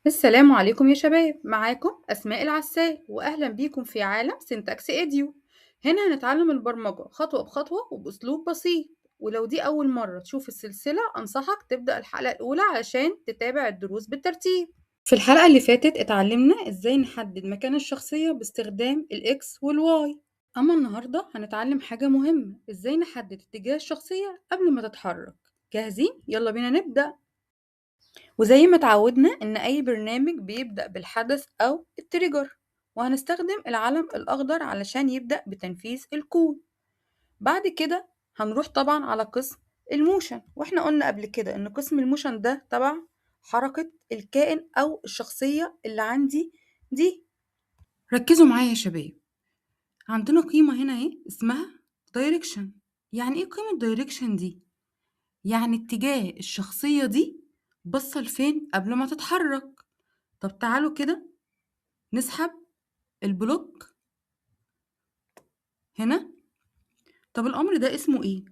السلام عليكم يا شباب، معاكم أسماء العسال وأهلا بيكم في عالم سينتاكس إيديو. هنا هنتعلم البرمجة خطوة بخطوة وبأسلوب بسيط. ولو دي أول مرة تشوف السلسلة أنصحك تبدأ الحلقة الأولى علشان تتابع الدروس بالترتيب. في الحلقة اللي فاتت اتعلمنا إزاي نحدد مكان الشخصية باستخدام الإكس والواي. أما النهاردة هنتعلم حاجة مهمة، إزاي نحدد اتجاه الشخصية قبل ما تتحرك. جاهزين؟ يلا بينا نبدأ. وزي ما اتعودنا إن أي برنامج بيبدأ بالحدث أو التريجر، وهنستخدم العلم الأخضر علشان يبدأ بتنفيذ الكود. بعد كده هنروح طبعا على قسم الموشن، واحنا قلنا قبل كده إن قسم الموشن ده تبع حركة الكائن أو الشخصية اللي عندي دي. ركزوا معايا يا شباب، عندنا قيمة هنا اهي اسمها دايركشن. يعني ايه قيمة دايركشن دي؟ يعني اتجاه الشخصية دي بصل فين قبل ما تتحرك. طب تعالوا كده نسحب البلوك هنا. طب الأمر ده اسمه إيه؟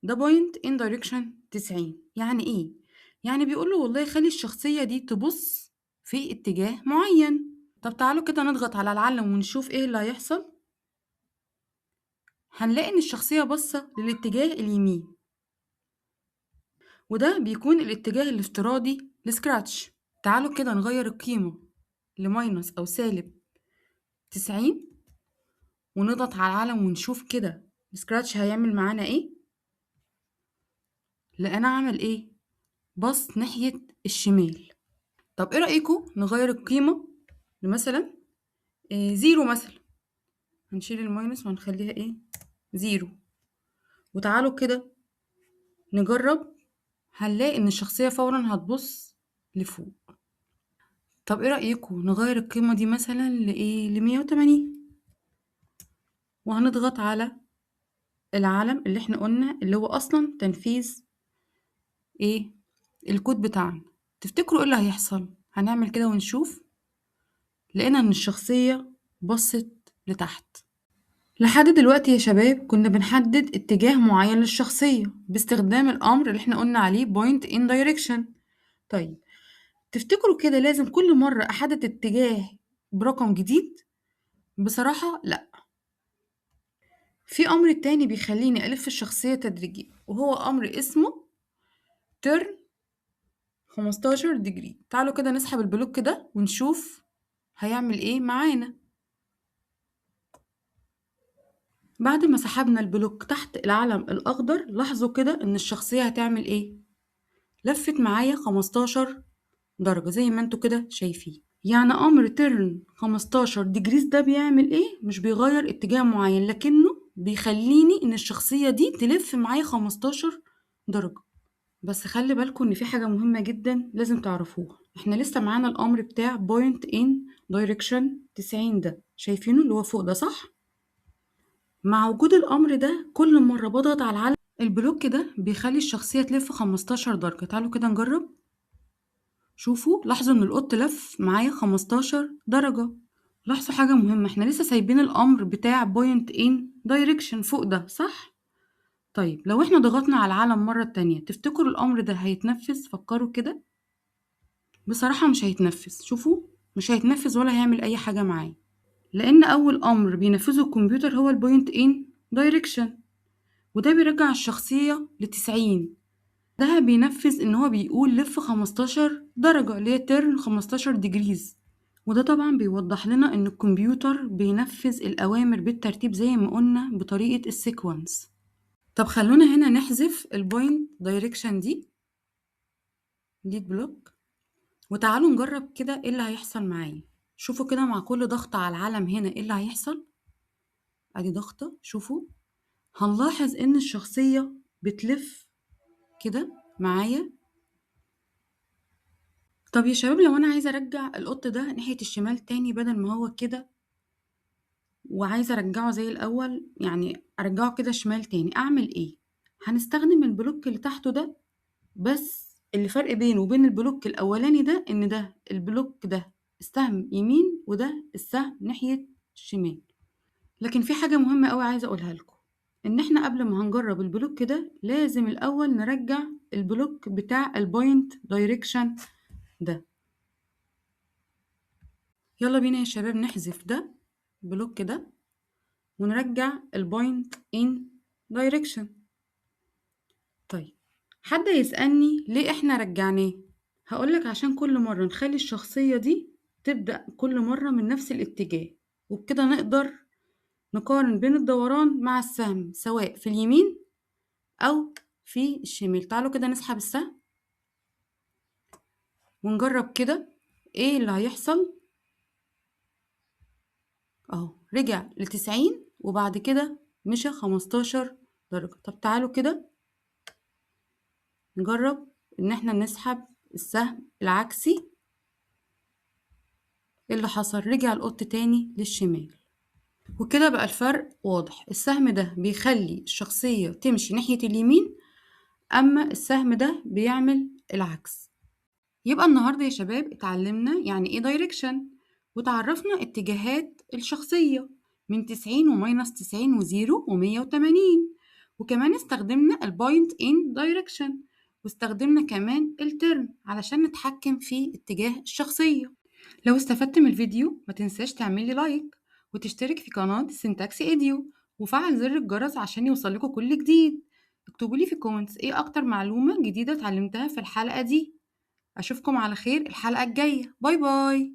ده point in direction 90. يعني إيه؟ يعني بيقول له والله خلي الشخصية دي تبص في اتجاه معين. طب تعالوا كده نضغط على العلم ونشوف إيه اللي هيحصل. هنلاقي إن الشخصية باصة للاتجاه اليمين، وده بيكون الاتجاه الافتراضي لسكراتش. تعالوا كده نغير القيمة لماينس أو سالب 90 ونضغط على العلم ونشوف كده سكراتش هيعمل معانا ايه. لقينا عمل ايه؟ بص ناحية الشمال. طب ايه رأيكم نغير القيمة لمثلا زيرو مثلا. هنشيل الماينس وهنخليها ايه؟ زيرو. وتعالوا كده نجرب، هنلاقي ان الشخصية فورا هتبص لفوق. طب ايه رأيكم نغير القيمة دي مثلا لإيه؟ ل180. وهنضغط على العلم اللي احنا قلنا اللي هو أصلا تنفيذ ايه؟ الكود بتاعنا. تفتكروا ايه اللي هيحصل؟ هنعمل كده ونشوف. لقينا ان الشخصية بصت لتحت. لحد دلوقتي يا شباب كنا بنحدد اتجاه معين للشخصية باستخدام الأمر اللي احنا قلنا عليه point in direction. طيب تفتكروا كده لازم كل مرة أحدد اتجاه برقم جديد؟ بصراحة لأ. في أمر تاني بيخليني ألف الشخصية تدريجيا، وهو أمر اسمه turn 15 degree. تعالوا كده نسحب البلوك ده ونشوف هيعمل ايه معانا. بعد ما سحبنا البلوك تحت العلم الأخضر، لاحظوا كده إن الشخصية هتعمل إيه؟ لفت معايا 15 درجة زي ما انتوا كده شايفين. يعني أمر ترن 15 ديجريز ده بيعمل إيه؟ مش بيغير اتجاه معين، لكنه بيخليني إن الشخصية دي تلف معايا 15 درجة. بس خلي بالكم إن في حاجة مهمة جدا لازم تعرفوها. إحنا لسه معانا الأمر بتاع point in direction 90 ده، شايفينه اللي هو فوق ده صح؟ مع وجود الأمر ده كل مرة بضغط على العلم البلوك ده بيخلي الشخصية تلف 15 درجة. تعالوا كده نجرب. شوفوا، لاحظوا ان القط لف معايا 15 درجة. لاحظوا حاجة مهمة، احنا لسه سايبين الأمر بتاع point in direction فوق ده صح؟ طيب لو احنا ضغطنا على العلم مرة تانية تفتكروا الأمر ده هيتنفذ؟ فكروا كده. بصراحة مش هيتنفذ. شوفوا، مش هيتنفذ ولا هيعمل أي حاجة معايا، لأن أول أمر بينفذه الكمبيوتر هو البوينت in direction، وده بيرجع الشخصية ل90. ده بينفذ إن هو بيقول لف 15 درجة اللي هي turn 15 degrees. وده طبعا بيوضح لنا إن الكمبيوتر بينفذ الأوامر بالترتيب زي ما قلنا بطريقة السيكونس. طب خلونا هنا نحذف البوينت دايركشن دي، ديت بلوك. وتعالوا نجرب كده ايه اللي هيحصل معايا. شوفوا كده مع كل ضغطة على العلم هنا ايه اللي هيحصل. ادي ضغطة، شوفوا هنلاحظ ان الشخصية بتلف كده معايا. طب يا شباب لو انا عايزة ارجع القط ده ناحية الشمال تاني بدل ما هو كده، وعايزة ارجعه زي الاول، يعني ارجعه كده شمال تاني، اعمل ايه؟ هنستخدم البلوك اللي تحته ده، بس اللي فرق بينه وبين البلوك الاولاني ده ان ده البلوك ده السهم يمين وده السهم ناحية الشمال. لكن في حاجة مهمة قوي عايزة اقولها لكم، ان احنا قبل ما هنجرب البلوك ده لازم الاول نرجع البلوك بتاع البوينت دايركشن ده. يلا بينا يا شباب نحذف ده بلوك ده ونرجع البوينت in direction. طيب حد يسألني ليه احنا رجعناه؟ هقولك عشان كل مرة نخلي الشخصية دي تبدأ كل مرة من نفس الاتجاه، وبكده نقدر نقارن بين الدوران مع السهم سواء في اليمين أو في الشمال. تعالوا كده نسحب السهم ونجرب كده ايه اللي هيحصل. اهو رجع ل90 وبعد كده مشى 15 درجة. طب تعالوا كده نجرب ان احنا نسحب السهم العكسي. ايه اللي حصل؟ رجع القط تاني للشمال. وكده بقى الفرق واضح، السهم ده بيخلي الشخصية تمشي ناحية اليمين، اما السهم ده بيعمل العكس. يبقى النهاردة يا شباب اتعلمنا يعني ايه دايركشن، وتعرفنا اتجاهات الشخصية من 90 وماينس 90 وزيرو و180، وكمان استخدمنا البوينت ان دايركشن، واستخدمنا كمان الترن علشان نتحكم في اتجاه الشخصية. لو استفدت من الفيديو ما تنساش تعملي لايك وتشترك في قناة سينتاكس ايديو وفعل زر الجرس عشان يوصلكوا كل جديد. اكتبولي في الكومنتس ايه اكتر معلومة جديدة اتعلمتها في الحلقة دي. أشوفكم على خير الحلقة الجاية. باي باي.